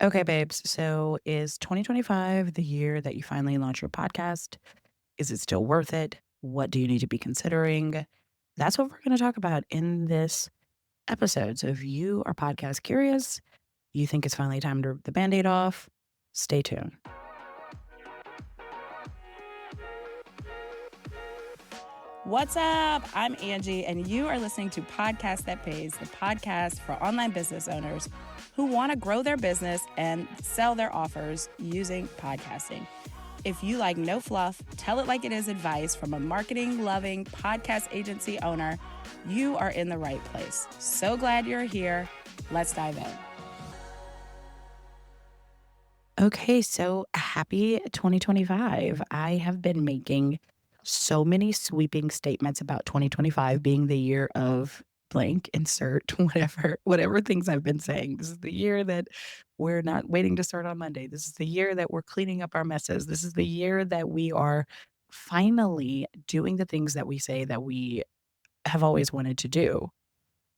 Okay, babes. So is 2025 the year that you finally launch your podcast? Is it still worth it? What do you need to be considering? That's what we're going to talk about in this episode. So if you are podcast curious, you think it's finally time to rip the band aid off, stay tuned. What's up? I'm Angie, and you are listening to Podcast That Pays, the podcast for online business owners who want to grow their business and sell their offers using podcasting. If you like no fluff, tell it like it is advice from a marketing loving podcast agency owner, you are in the right place. So glad you're here. Let's dive in. Okay, so happy 2025. I have been making so many sweeping statements about 2025 being the year of blank, insert whatever things I've been saying. This is the year that we're not waiting to start on Monday. This is the year that we're cleaning up our messes. This is the year that we are finally doing the things that we say that we have always wanted to do.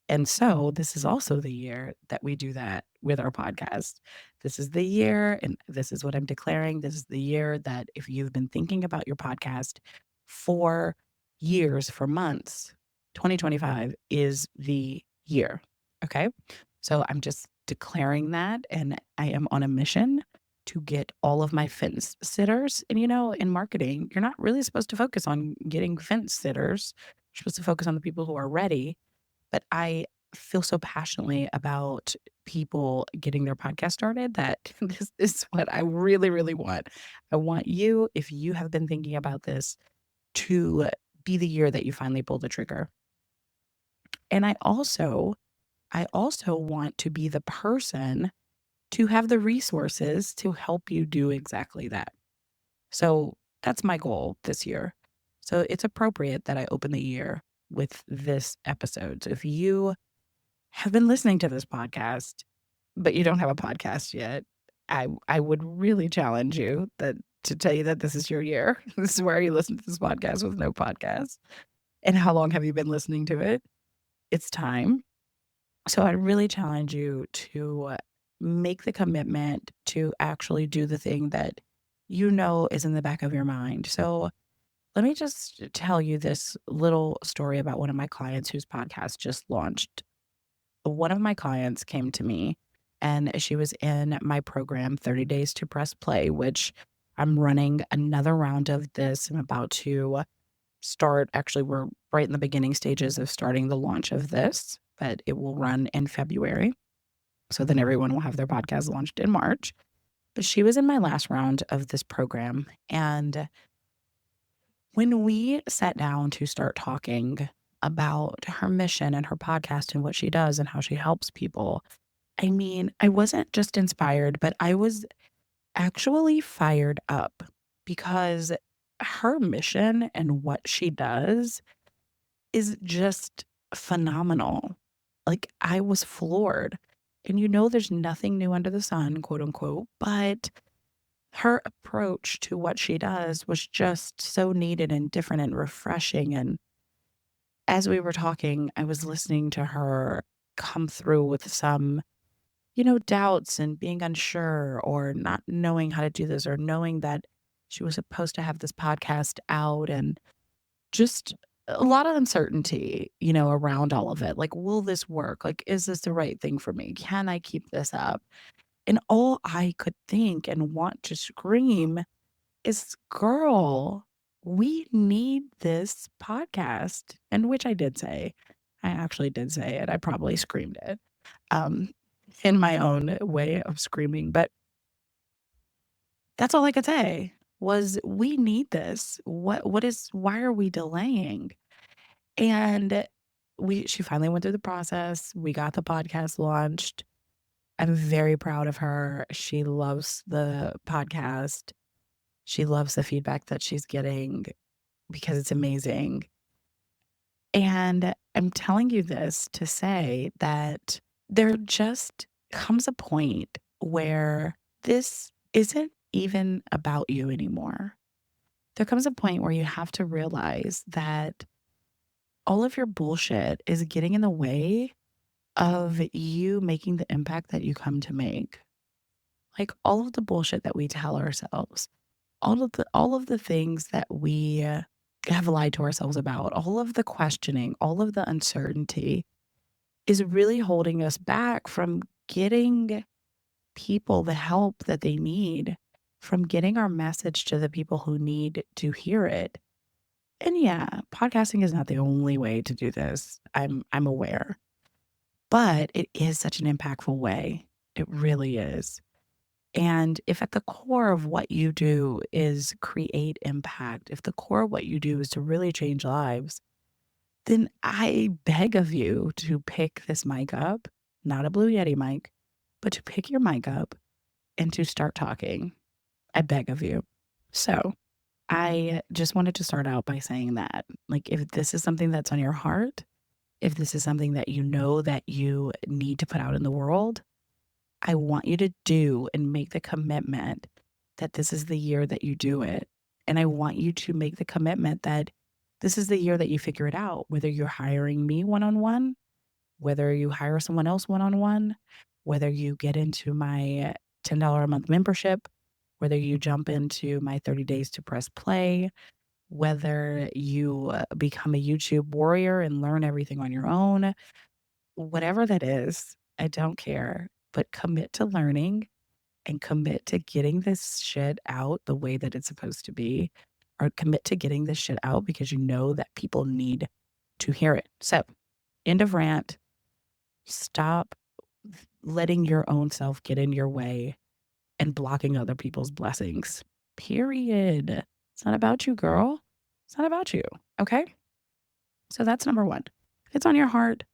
And so this is also the year that we do that with our podcast. This is the year, and this is what I'm declaring. This is the year that if you've been thinking about your podcast for years, for months, 2025 is the year. Okay. So I'm just declaring that. And I am on a mission to get all of my fence sitters. And, in marketing, you're not really supposed to focus on getting fence sitters. You're supposed to focus on the people who are ready, but I feel so passionately about people getting their podcast started that this is what I really, really want. I want you, if you have been thinking about this, to be the year that you finally pull the trigger. And I also want to be the person to have the resources to help you do exactly that. So that's my goal this year. So it's appropriate that I open the year with this episode. So if you have been listening to this podcast, but you don't have a podcast yet, I would really challenge you that to tell you that this is your year. This is where you listen to this podcast with no podcast. And how long have you been listening to it? It's time. So I really challenge you to make the commitment to actually do the thing that you know is in the back of your mind. So let me just tell you this little story about one of my clients whose podcast just launched. One of my clients came to me and she was in my program 30 Days to Press Play, which I'm running another round of this. I'm about to start. Actually, we're right in the beginning stages of starting the launch of this, but it will run in February. So then everyone will have their podcast launched in March. But she was in my last round of this program. And when we sat down to start talking about her mission and her podcast and what she does and how she helps people, I mean, I wasn't just inspired, but I was actually fired up because her mission and what she does is just phenomenal. Like, I was floored. And there's nothing new under the sun, quote unquote, but her approach to what she does was just so needed and different and refreshing. And as we were talking, I was listening to her come through with some doubts and being unsure or not knowing how to do this or knowing that she was supposed to have this podcast out and just a lot of uncertainty, around all of it. Like, will this work? Like, is this the right thing for me? Can I keep this up? And all I could think and want to scream is, girl, we need this podcast. And which I did say. I actually did say it. I probably screamed it. Um, in my own way of screaming, but that's all I could say was, "We need this. Why are we delaying?" And she finally went through the process. We got the podcast launched. I'm very proud of her. She loves the podcast. She loves the feedback that she's getting because it's amazing. And I'm telling you this to say that there just comes a point where this isn't even about you anymore. There comes a point where you have to realize that all of your bullshit is getting in the way of you making the impact that you come to make. Like all of the bullshit that we tell ourselves, all of the things that we have lied to ourselves about, all of the questioning, all of the uncertainty is really holding us back from getting people the help that they need, from getting our message to the people who need to hear it. And yeah, podcasting is not the only way to do this. I'm aware, but it is such an impactful way. It really is. And if at the core of what you do is create impact, if the core of what you do is to really change lives, then I beg of you to pick this mic up, not a Blue Yeti mic, but to pick your mic up and to start talking. I beg of you. So I just wanted to start out by saying that, like, if this is something that's on your heart, if this is something that you know that you need to put out in the world, I want you to do and make the commitment that this is the year that you do it. And I want you to make the commitment that this is the year that you figure it out, whether you're hiring me one on one, whether you hire someone else one on one, whether you get into my $10 a month membership, whether you jump into my 30 days to press play, whether you become a YouTube warrior and learn everything on your own, whatever that is, I don't care. But commit to learning and commit to getting this shit out the way that it's supposed to be, or commit to getting this shit out because you know that people need to hear it. So, end of rant. Stop letting your own self get in your way and blocking other people's blessings. Period. It's not about you, girl. It's not about you. Okay? So that's number 1. If it's on your heart,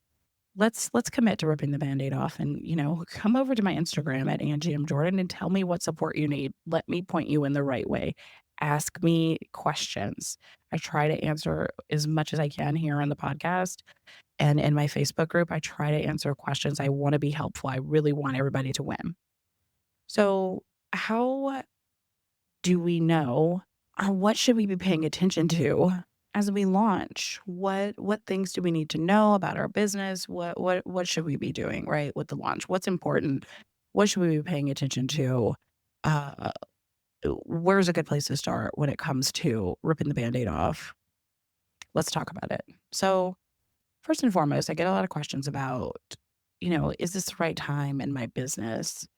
let's commit to ripping the Band-Aid off and, come over to my Instagram at Angie M. Jordan and tell me what support you need. Let me point you in the right way. Ask me questions. I try to answer as much as I can here on the podcast and in my Facebook group. I try to answer questions. I want to be helpful. I really want everybody to win. So, how do we know, or what should we be paying attention to as we launch? What things do we need to know about our business? What should we be doing, right, with the launch? What's important? What should we be paying attention to? Uh, where's a good place to start when it comes to ripping the Band-Aid off? Let's talk about it. So, first and foremost, I get a lot of questions about, is this the right time in my business?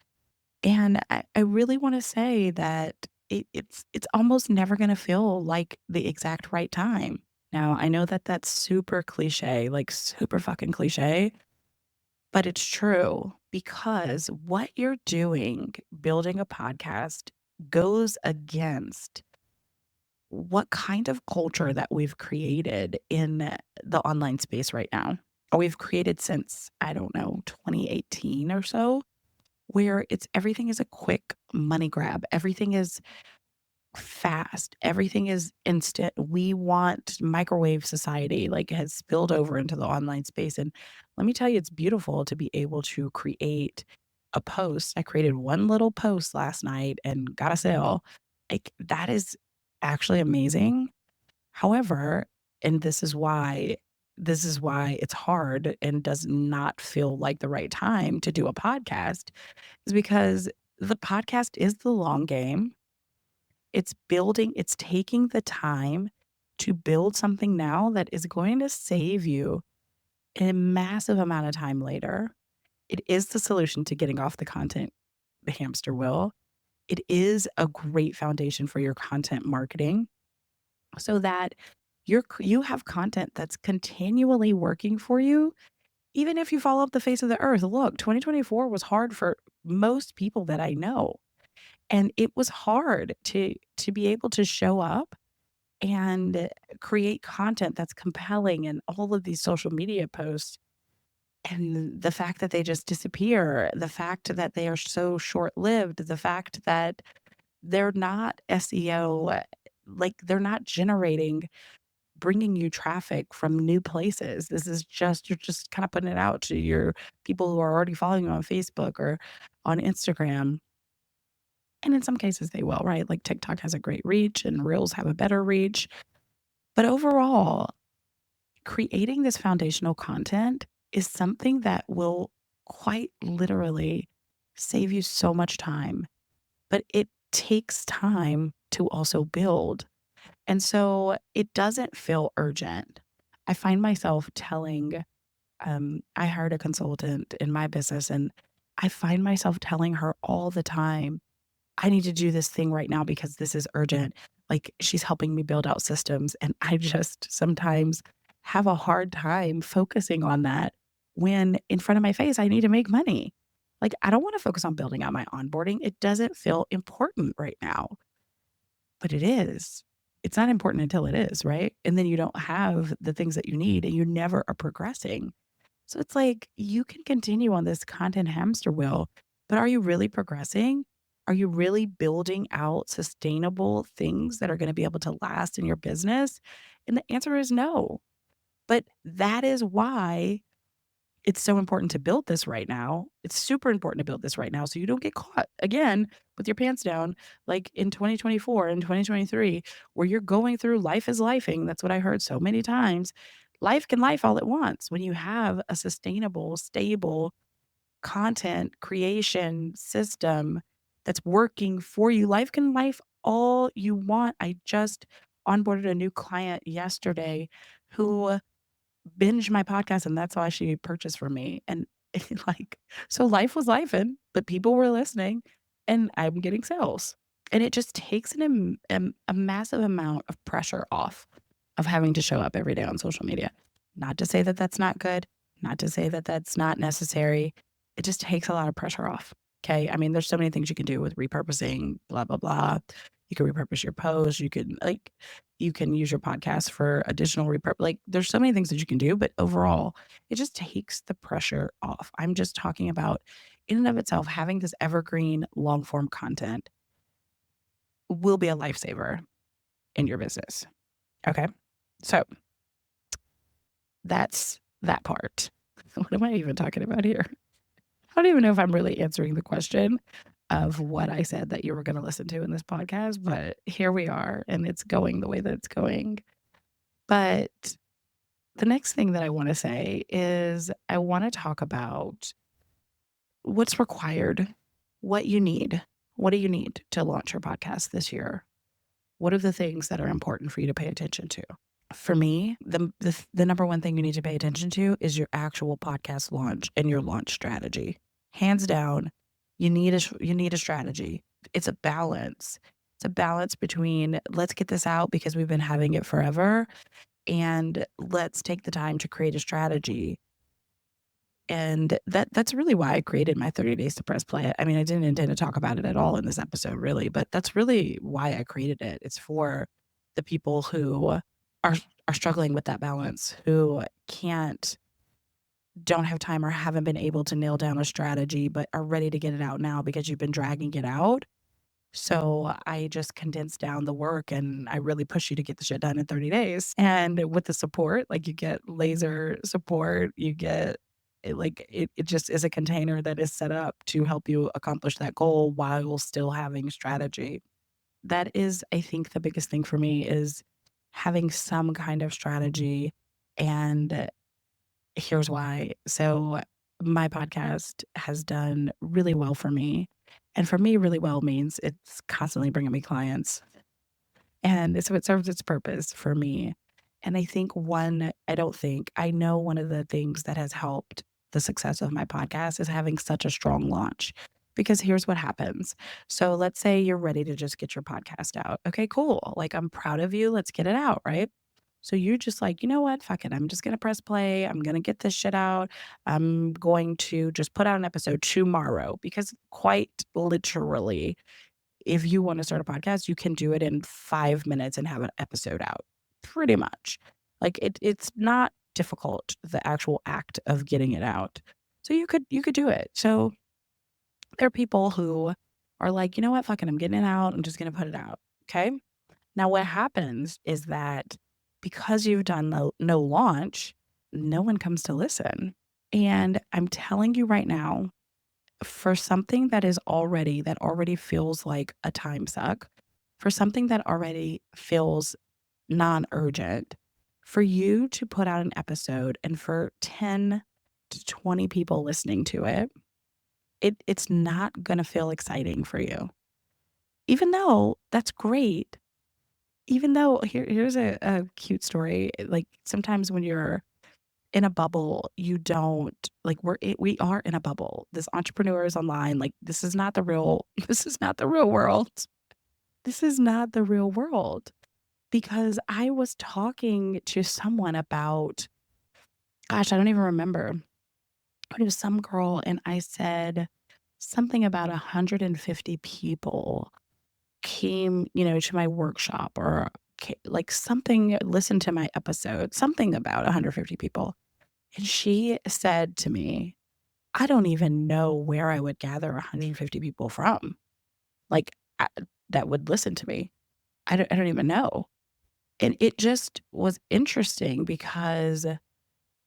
And I really wanna say that it's almost never gonna feel like the exact right time. Now, I know that that's super cliche, like, super fucking cliche, but it's true because what you're doing, building a podcast, goes against what kind of culture that we've created in the online space right now, or we've created since, I don't know, 2018 or so, where it's everything is a quick money grab. Everything is fast. Everything is instant. We want microwave society, like, has spilled over into the online space. And let me tell you, it's beautiful to be able to create a post. I created one little post last night and got a sale. Like, that is actually amazing. However, and this is why it's hard and does not feel like the right time to do a podcast, is because the podcast is the long game. It's taking the time to build something now that is going to save you a massive amount of time later. It is the solution to getting off the hamster wheel. It is a great foundation for your content marketing so that you have content that's continually working for you, even if you fall off the face of the earth. Look, 2024 was hard for most people that I know. And it was hard to be able to show up and create content that's compelling and all of these social media posts, and the fact that they just disappear, the fact that they are so short-lived, the fact that they're not SEO, like, they're not bringing you traffic from new places. This is just, you're just kinda putting it out to your people who are already following you on Facebook or on Instagram. And in some cases, they will, right? Like, TikTok has a great reach and Reels have a better reach. But overall, creating this foundational content is something that will quite literally save you so much time. but it takes time to also build. And so it doesn't feel urgent. I find myself telling, I hired a consultant in my business, and I find myself telling her all the time, I need to do this thing right now because this is urgent. Like, she's helping me build out systems, and I just sometimes have a hard time focusing on that when in front of my face, I need to make money. Like, I don't want to focus on building out my onboarding. It doesn't feel important right now, but it is. It's not important until it is, right? And then you don't have the things that you need and you never are progressing. So it's like you can continue on this content hamster wheel, but are you really progressing? Are you really building out sustainable things that are going to be able to last in your business? And the answer is no. But that is why it's so important to build this right now. It's super important to build this right now so you don't get caught again with your pants down like in 2024 and 2023, where you're going through life is lifing. That's what I heard so many times. Life can life all at once when you have a sustainable, stable content creation system that's working for you. Life can life all you want. I just onboarded a new client yesterday who binge my podcast, and that's why she purchased from me, and, like, so life was lifing, but people were listening, and I'm getting sales, and it just takes a massive amount of pressure off of having to show up every day on social media. Not to say that that's not good, not to say that that's not necessary. It just takes a lot of pressure off, okay? I mean, there's so many things you can do with repurposing, blah, blah, blah. You can repurpose your posts, you can use your podcast for additional like, there's so many things that you can do, but overall, it just takes the pressure off. I'm just talking about in and of itself, having this evergreen long form content will be a lifesaver in your business. Okay. So that's that part. What am I even talking about here? I don't even know if I'm really answering the question of what I said that you were going to listen to in this podcast, but here we are, and it's going the way that it's going. But the next thing that I want to say is I want to talk about what's required, what you need. What do you need to launch your podcast this year? What are the things that are important for you to pay attention to? For me, the number one thing you need to pay attention to is your actual podcast launch and your launch strategy. Hands down, you need a strategy. It's a balance. It's a balance between let's get this out because we've been having it forever, and let's take the time to create a strategy. And that's really why I created my 30 days to press play. I mean, I didn't intend to talk about it at all in this episode, really, but that's really why I created it. It's for the people who are struggling with that balance, who don't have time or haven't been able to nail down a strategy, but are ready to get it out now because you've been dragging it out. So I just condensed down the work and I really push you to get the shit done in 30 days. And with the support, like you get laser support, you get it just is a container that is set up to help you accomplish that goal while still having strategy. That is, I think, the biggest thing for me is having some kind of strategy. And here's why. So my podcast has done really well for me. And for me, really well means it's constantly bringing me clients. And so it serves its purpose for me. And I know one of the things that has helped the success of my podcast is having such a strong launch. Because here's what happens. So let's say you're ready to just get your podcast out. Okay, cool. Like, I'm proud of you. Let's get it out, right? So you're just like, you know what? Fuck it. I'm just going to press play. I'm going to get this shit out. I'm going to just put out an episode tomorrow because quite literally, if you want to start a podcast, you can do it in 5 minutes and have an episode out pretty much. Like it's not difficult, the actual act of getting it out. So you could do it. So there are people who are like, you know what, fucking, I'm getting it out. I'm just gonna put it out. Okay. Now what happens is that because you've done no launch, no one comes to listen. And I'm telling you right now, for something that already feels like a time suck, for something that already feels non-urgent, for you to put out an episode and for 10 to 20 people listening to it, it's not gonna feel exciting for you. even though that's great, even though here's a cute story. Like sometimes when you're in a bubble, you don't like we are in a bubble. This entrepreneur is online. Like this is not the real this is not the real world. This is not the real world because I was talking to someone about gosh, I don't even remember. But it was some girl and I said something about 150 people came, to my workshop or like something, listened to my episode, something about 150 people. And she said to me, I don't even know where I would gather 150 people from, like that would listen to me. I don't even know. And it just was interesting because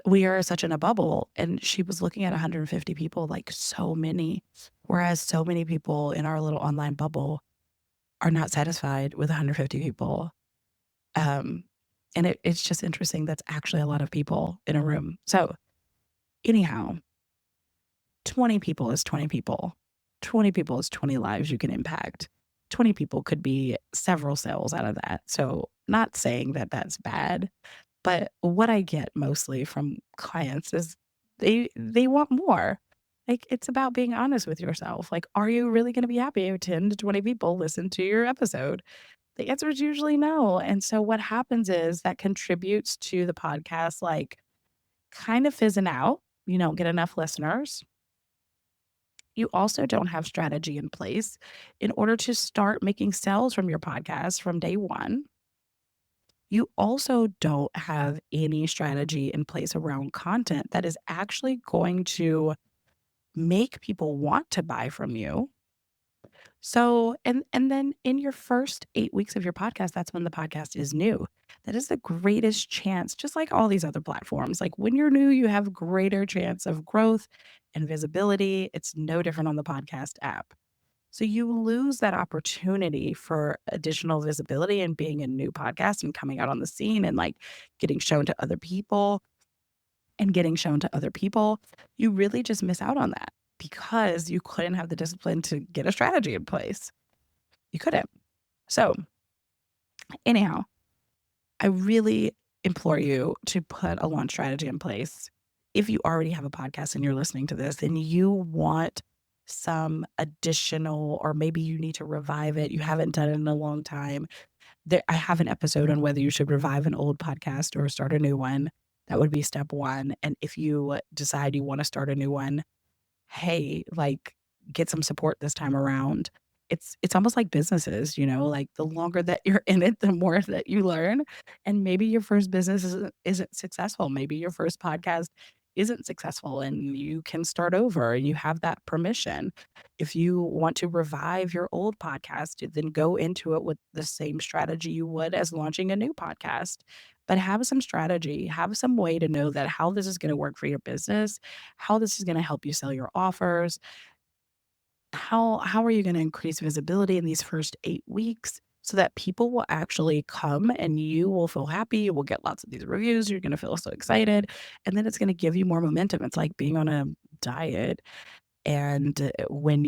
we are such in a bubble. And she was looking at 150 people, like so many, whereas so many people in our little online bubble are not satisfied with 150 people. Um, and it's just interesting. That's actually a lot of people in a room. So, anyhow, 20 people is 20 people. 20 people is 20 lives you can impact. 20 people could be several sales out of that. So, not saying that that's bad, but what I get mostly from clients is they want more. Like it's about being honest with yourself. Like, are you really going to be happy if 10 to 20 people listen to your episode? The answer is usually no. And so what happens is that contributes to the podcast like kind of fizzing out. You don't get enough listeners. You also don't have strategy in place in order to start making sales from your podcast from day one. You also don't have any strategy in place around content that is actually going to make people want to buy from you. So, and then in your first 8 weeks of your podcast, that's when the podcast is new. That is the greatest chance, just like all these other platforms. Like when you're new, you have greater chance of growth and visibility. It's no different on the podcast app. So you lose that opportunity for additional visibility and being a new podcast and coming out on the scene and like getting shown to other people and getting shown to other people. You really just miss out on that because you couldn't have the discipline to get a strategy in place. You couldn't. So, anyhow, I really implore you to put a launch strategy in place. If you already have a podcast and you're listening to this and you want some additional, or maybe you need to revive it, you haven't done it in a long time. I have an episode on whether you should revive an old podcast or start a new one. That would be step one. And if you decide you want to start a new one, hey, like, get some support this time around. It's almost like businesses, like the longer that you're in it, the more that you learn. And maybe your first business isn't successful. Maybe your first podcast isn't successful and you can start over and you have that permission. If you want to revive your old podcast, then go into it with the same strategy you would as launching a new podcast. But have some strategy, have some way to know that how this is going to work for your business, how this is gonna help you sell your offers, how are you gonna increase visibility in these first 8 weeks so that people will actually come and you will feel happy, you will get lots of these reviews, you're gonna feel so excited, and then it's gonna give you more momentum. It's like being on a diet and when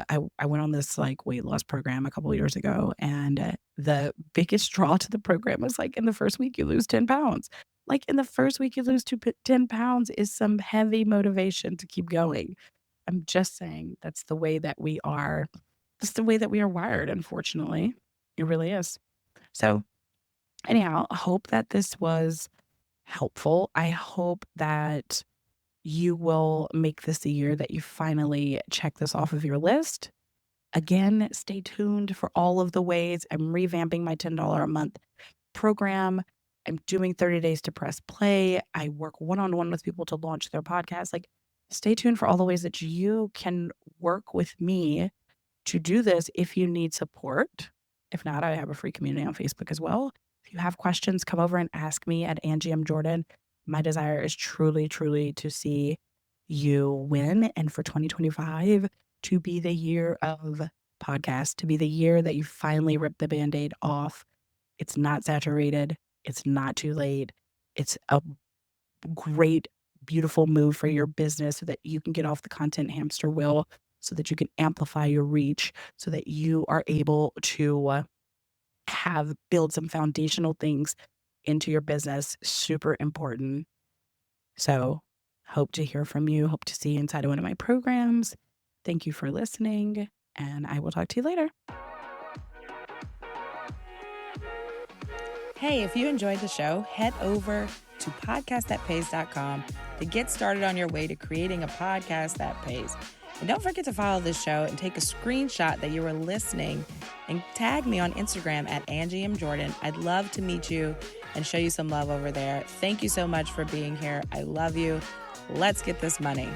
I went on this like weight loss program a couple of years ago, and the biggest draw to the program was like in the first week you lose 10 pounds. Like in the first week you lose 10 pounds is some heavy motivation to keep going. I'm just saying that's the way that we are. That's the way that we are wired, unfortunately. It really is. So anyhow, I hope that this was helpful. I hope that you will make this a year that you finally check this off of your list. Again, stay tuned for all of the ways I'm revamping my $10 a month program. I'm doing 30 days to press play. I work one on one with people to launch their podcast. Like, stay tuned for all the ways that you can work with me to do this if you need support. If not, I have a free community on Facebook as well. If you have questions, come over and ask me at Angie M. Jordan. My desire is truly, truly to see you win and for 2025 to be the year of podcast, to be the year that you finally rip the band aid off. It's not saturated. It's not too late. It's a great, beautiful move for your business so that you can get off the content hamster wheel so that you can amplify your reach, so that you are able to have build some foundational things into your business. Super important. So, hope to hear from you. Hope to see you inside of one of my programs. Thank you for listening, and I will talk to you later. Hey, if you enjoyed the show, head over to podcastthatpays.com to get started on your way to creating a podcast that pays. And don't forget to follow this show and take a screenshot that you were listening and tag me on Instagram at Angie M. Jordan. I'd love to meet you and show you some love over there. Thank you so much for being here. I love you. Let's get this money.